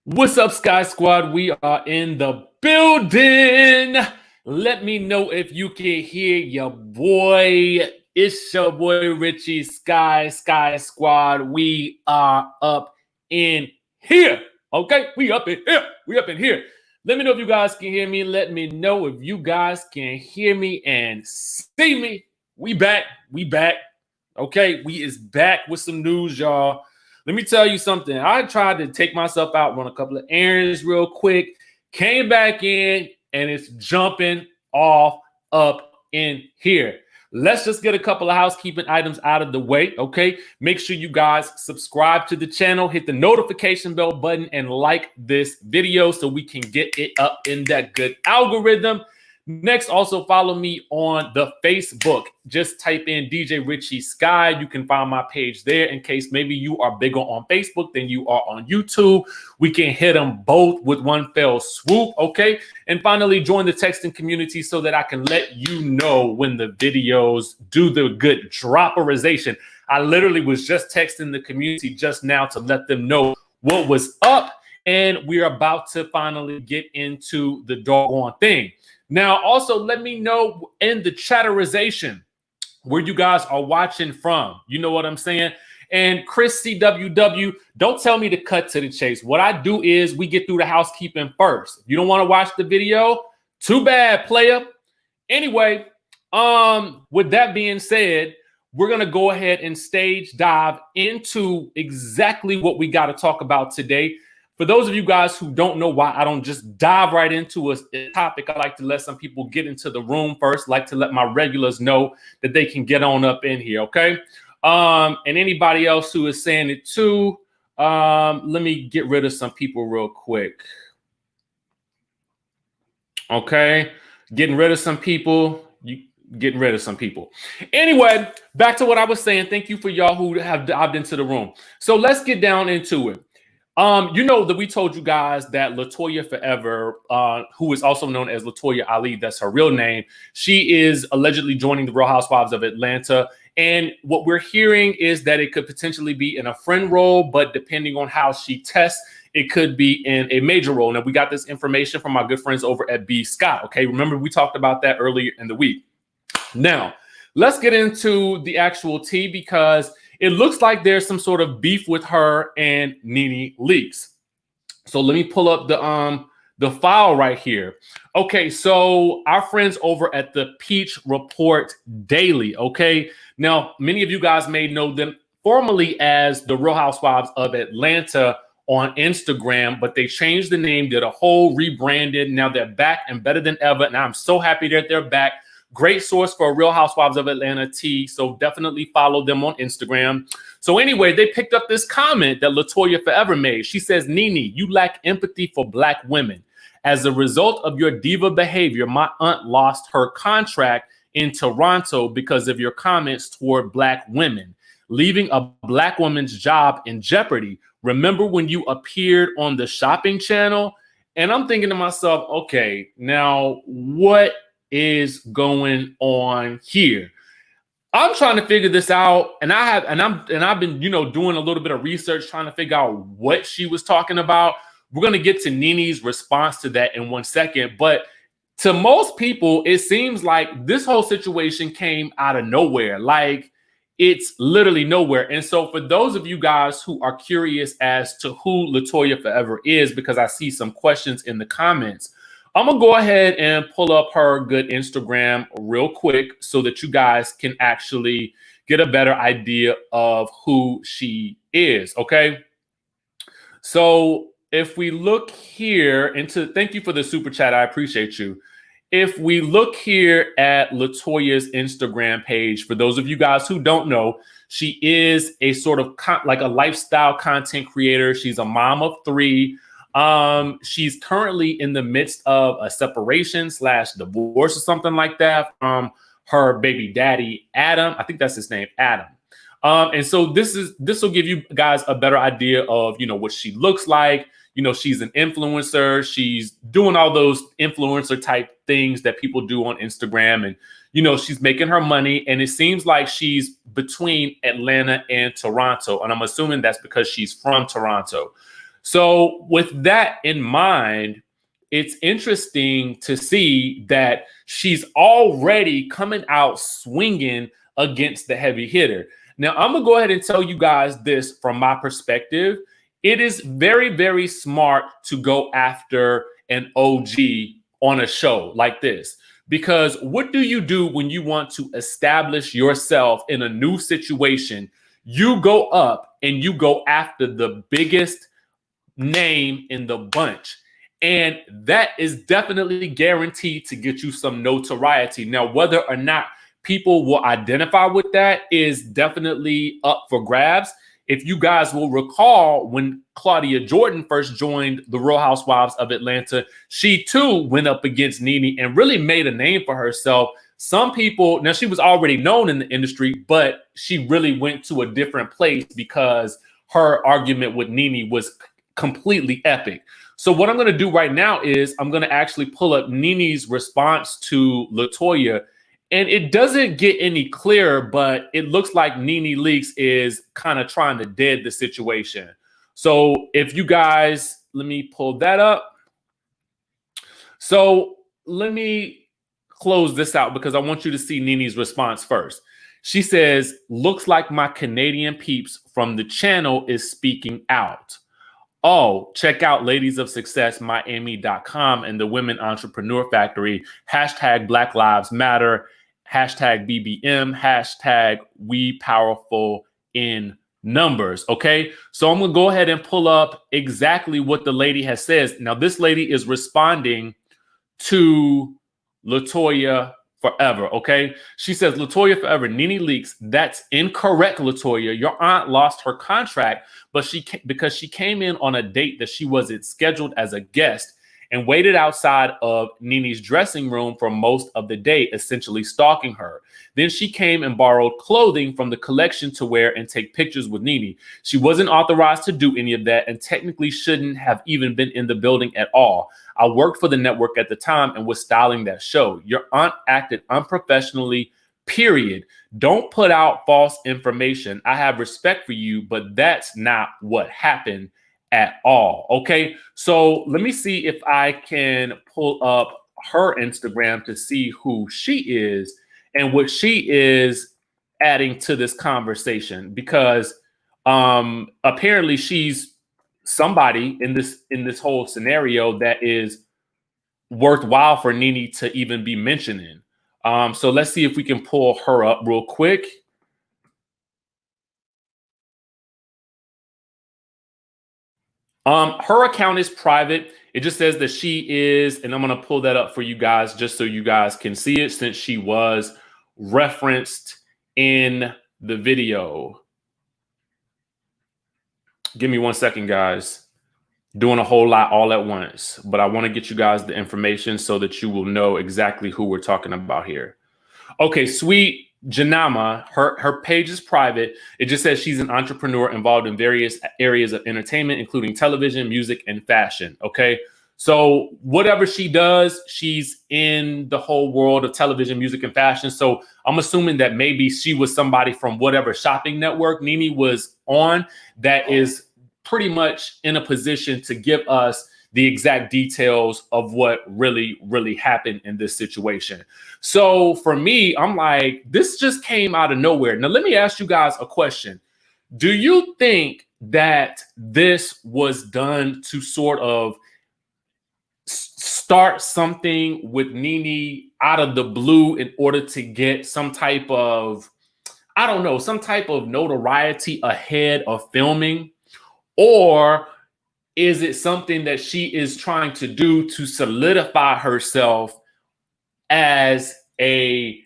What's up, Sky Squad? We are in the building. Let me know if you can hear your boy. It's your boy Richie, Sky Squad. We are up in here. Okay, we up in here. We up in here. Let me know if you guys can hear me. Let me know if you guys can hear me and see me. We back. We back. Okay, we is back with some news, y'all. Let me tell you something. I tried to take myself out, run a couple of errands real quick, came back in, and it's jumping off up in here. Let's just get a couple of housekeeping items out of the way, okay? Make sure you guys subscribe to the channel, hit the notification bell button, and like this video so we can get it up in that good algorithm. Next, also follow me on the Facebook. Just type in DJ Richie Sky. You can find my page there in case maybe you are bigger on Facebook than you are on YouTube. We can hit them both with one fell swoop, okay? And finally, join the texting community so that I can let you know when the videos do the good dropperization. I literally was just texting the community just now to let them know what was up, and we're about to finally get into the doggone thing. Now, also let me know in the chatterization where you guys are watching from. You know what I'm saying? And Kris CWW, don't tell me to cut to the chase. What I do is we get through the housekeeping first. If you don't want to watch the video, too bad, player. Anyway, with that being said, we're going to go ahead and stage dive into exactly what we got to talk about today. For those of you guys who don't know why I don't just dive right into a topic, I like to let some people get into the room first. Like to let my regulars know that they can get on up in here, okay? And anybody else who is saying it too, let me get rid of some people real quick. Okay, getting rid of some people. Getting rid of some people. Anyway, back to what I was saying. Thank you for y'all who have dived into the room. So let's get down into it. You know that we told you guys that Latoya Forever, who is also known as Latoya Ali, that's her real name, she is allegedly joining the Real Housewives of Atlanta. And what we're hearing is that it could potentially be in a friend role, but depending on how she tests, it could be in a major role. Now, we got this information from our good friends over at B Scott. Okay, remember we talked about that earlier in the week. Now, let's get into the actual tea because it looks like there's some sort of beef with her and Nene Leakes. So let me pull up the file right here. Okay, so our friends over at the Peach Report Daily, okay? Now, many of you guys may know them formerly as the Real Housewives of Atlanta on Instagram, but they changed the name, did a whole rebranded. Now they're back and better than ever, and I'm so happy that they're back. Great source for Real Housewives of Atlanta tea. So definitely follow them on Instagram. So anyway, they picked up this comment that Latoya Forever made. She says, Nene, you lack empathy for Black women. As a result of your diva behavior, my aunt lost her contract in Toronto because of your comments toward Black women, leaving a Black woman's job in jeopardy. Remember when you appeared on the shopping channel? And I'm thinking to myself, okay, now what is going on here? I'm trying to figure this out, and I've been, doing a little bit of research trying to figure out what she was talking about. We're going to get to Nene's response to that in 1 second, but to most people, it seems like this whole situation came out of nowhere. Like it's literally nowhere. And so for those of you guys who are curious as to who Latoya Forever is, because I see some questions in the comments, I'm going to go ahead and pull up her good Instagram real quick so that you guys can actually get a better idea of who she is, okay? So if we look here into, thank you for the super chat, I appreciate you. If we look here at Latoya's Instagram page, for those of you guys who don't know, she is a sort of like a lifestyle content creator. She's a mom of 3. She's currently in the midst of a separation / divorce or something like that from her baby daddy, Adam. I think that's his name, Adam. And so this will give you guys a better idea of, what she looks like. She's an influencer. She's doing all those influencer type things that people do on Instagram. And, she's making her money. And it seems like she's between Atlanta and Toronto. And I'm assuming that's because she's from Toronto. So with that in mind, it's interesting to see that she's already coming out swinging against the heavy hitter. Now, I'm going to go ahead and tell you guys this from my perspective. It is very, very smart to go after an OG on a show like this. Because what do you do when you want to establish yourself in a new situation? You go up and you go after the biggest name in the bunch. And that is definitely guaranteed to get you some notoriety. Now, whether or not people will identify with that is definitely up for grabs. If you guys will recall, when Claudia Jordan first joined the Real Housewives of Atlanta, she too went up against Nene and really made a name for herself. Some people, now she was already known in the industry, but she really went to a different place because her argument with Nene was completely epic. So what I'm going to do right now is I'm going to actually pull up Nene's response to Latoya. And it doesn't get any clearer, but it looks like Nene Leakes is kind of trying to dead the situation. So if you guys, let me pull that up. So let me close this out because I want you to see Nene's response first. She says, looks like my Canadian peeps from the channel is speaking out. Oh, check out Ladies of Success, Miami.com and the Women Entrepreneur Factory, hashtag Black Lives Matter, hashtag BBM, hashtag We Powerful in Numbers. Okay, so I'm going to go ahead and pull up exactly what the lady has said. Now, this lady is responding to Latoya Forever. Okay, she says, Latoya Forever, Nene Leakes. That's incorrect, Latoya. Your aunt lost her contract, but because she came in on a date that she wasn't scheduled as a guest and waited outside of Nene's dressing room for most of the day, essentially stalking her. Then she came and borrowed clothing from the collection to wear and take pictures with Nene. She wasn't authorized to do any of that and technically shouldn't have even been in the building at all. I worked for the network at the time and was styling that show. Your aunt acted unprofessionally, period. Don't put out false information. I have respect for you, but that's not what happened at all. Okay, so let me see if I can pull up her Instagram to see who she is and what she is adding to this conversation, because apparently she's somebody in this whole scenario that is worthwhile for Nene to even be mentioning. So let's see if we can pull her up real quick. Her account is private. It just says that she is, and I'm going to pull that up for you guys just so you guys can see it, since she was referenced in the video. Give me 1 second, guys. Doing a whole lot all at once, but I want to get you guys the information so that you will know exactly who we're talking about here. Okay, Sweet Janama, her page is private. It just says she's an entrepreneur involved in various areas of entertainment, including television, music, and fashion. Okay, so whatever she does, she's in the whole world of television, music, and fashion. So I'm assuming that maybe she was somebody from whatever shopping network Nene was on that is pretty much in a position to give us the exact details of what really, really happened in this situation. So for me, I'm like, this just came out of nowhere. Now, let me ask you guys a question. Do you think that this was done to sort of start something with Nene out of the blue in order to get some type of, I don't know, some type of notoriety ahead of filming? Or is it something that she is trying to do to solidify herself as a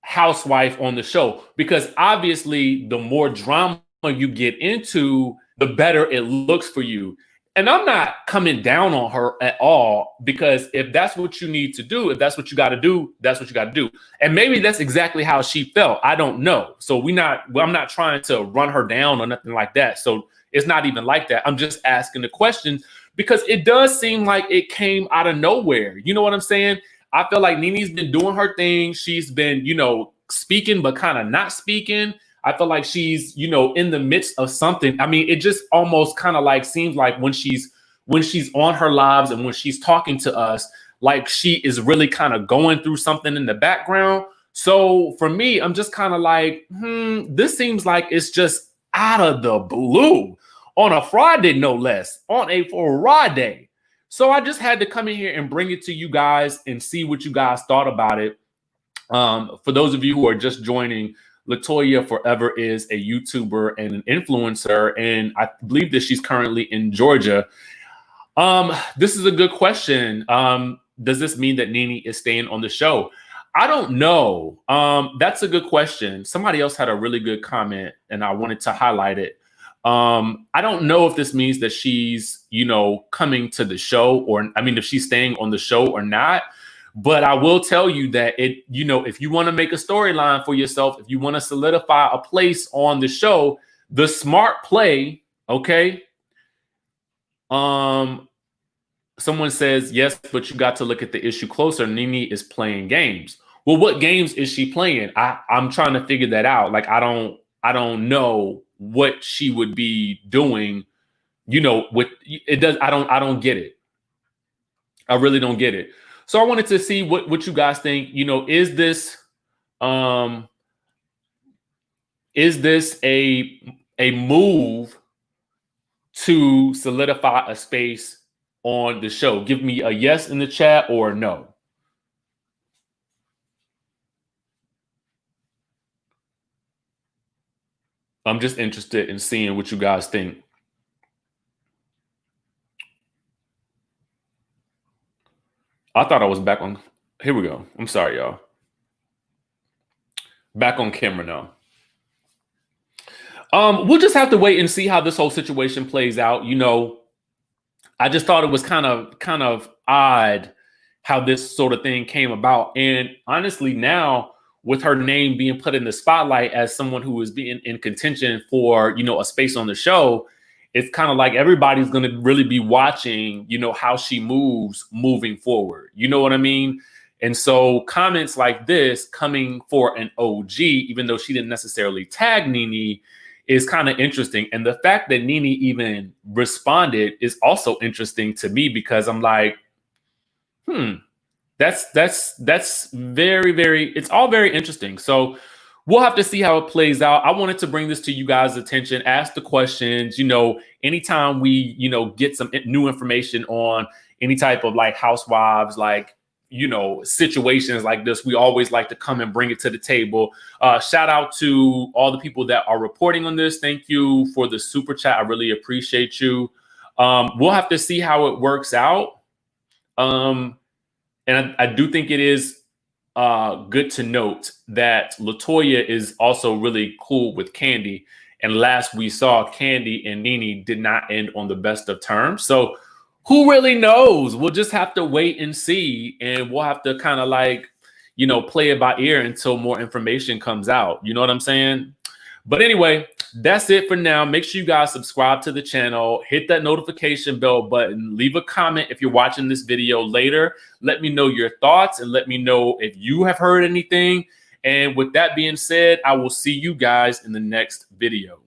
housewife on the show? Because obviously, the more drama you get into, the better it looks for you. And I'm not coming down on her at all, because if that's what you need to do, if that's what you got to do, that's what you got to do. And maybe that's exactly how she felt. I don't know. So I'm not trying to run her down or nothing like that. So it's not even like that. I'm just asking the question because it does seem like it came out of nowhere. You know what I'm saying? I feel like Nene's been doing her thing. She's been, speaking, but kind of not speaking. I feel like she's, you know, in the midst of something. I mean, it just almost kind of like seems like when she's on her lives and when she's talking to us, like she is really kind of going through something in the background. So for me, I'm just kind of like, this seems like it's just out of the blue on a Friday, no less, on a Friday. So I just had to come in here and bring it to you guys and see what you guys thought about it. For those of you who are just joining, Latoya Forever is a YouTuber and an influencer, and I believe that she's currently in Georgia. This is a good question. Does this mean that Nene is staying on the show? I don't know. That's a good question. Somebody else had a really good comment, and I wanted to highlight it. I don't know if this means that she's, you know, coming to the show, or I mean, if she's staying on the show or not. But I will tell you that you know, if you want to make a storyline for yourself, if you want to solidify a place on the show, the smart play, okay. Someone says, yes, but you got to look at the issue closer. Nene is playing games. Well, what games is she playing? I'm trying to figure that out. Like, I don't know what she would be doing, you know, with it does. I don't get it. I really don't get it. So I wanted to see what you guys think. You know, is this a move to solidify a space on the show? Give me a yes in the chat or a no. I'm just interested in seeing what you guys think. I thought I was back on. Here we go. I'm sorry, y'all. Back on camera now. We'll just have to wait and see how this whole situation plays out. You know, I just thought it was kind of odd how this sort of thing came about. And honestly, now with her name being put in the spotlight as someone who is being in contention for, you know, a space on the show, it's kind of like everybody's going to really be watching, you know, how she moves moving forward. You know what I mean? And so comments like this coming for an OG, even though she didn't necessarily tag Nene, is kind of interesting. And the fact that Nene even responded is also interesting to me, because I'm like, that's very, very, it's all very interesting. So we'll have to see how it plays out. I wanted to bring this to you guys' attention, ask the questions. You know, anytime we, you know, get some new information on any type of like Housewives, like, you know, situations like this, we always like to come and bring it to the table. Shout out to all the people that are reporting on this. Thank you for the super chat. I really appreciate you. We'll have to see how it works out. And I do think it is good to note that Latoya is also really cool with Kandi. And last we saw, Kandi and Nene did not end on the best of terms. So who really knows? We'll just have to wait and see. And we'll have to kind of like, you know, play it by ear until more information comes out. You know what I'm saying? But anyway, that's it for now. Make sure you guys subscribe to the channel, hit that notification bell button, leave a comment if you're watching this video later. Let me know your thoughts and let me know if you have heard anything. And with that being said, I will see you guys in the next video.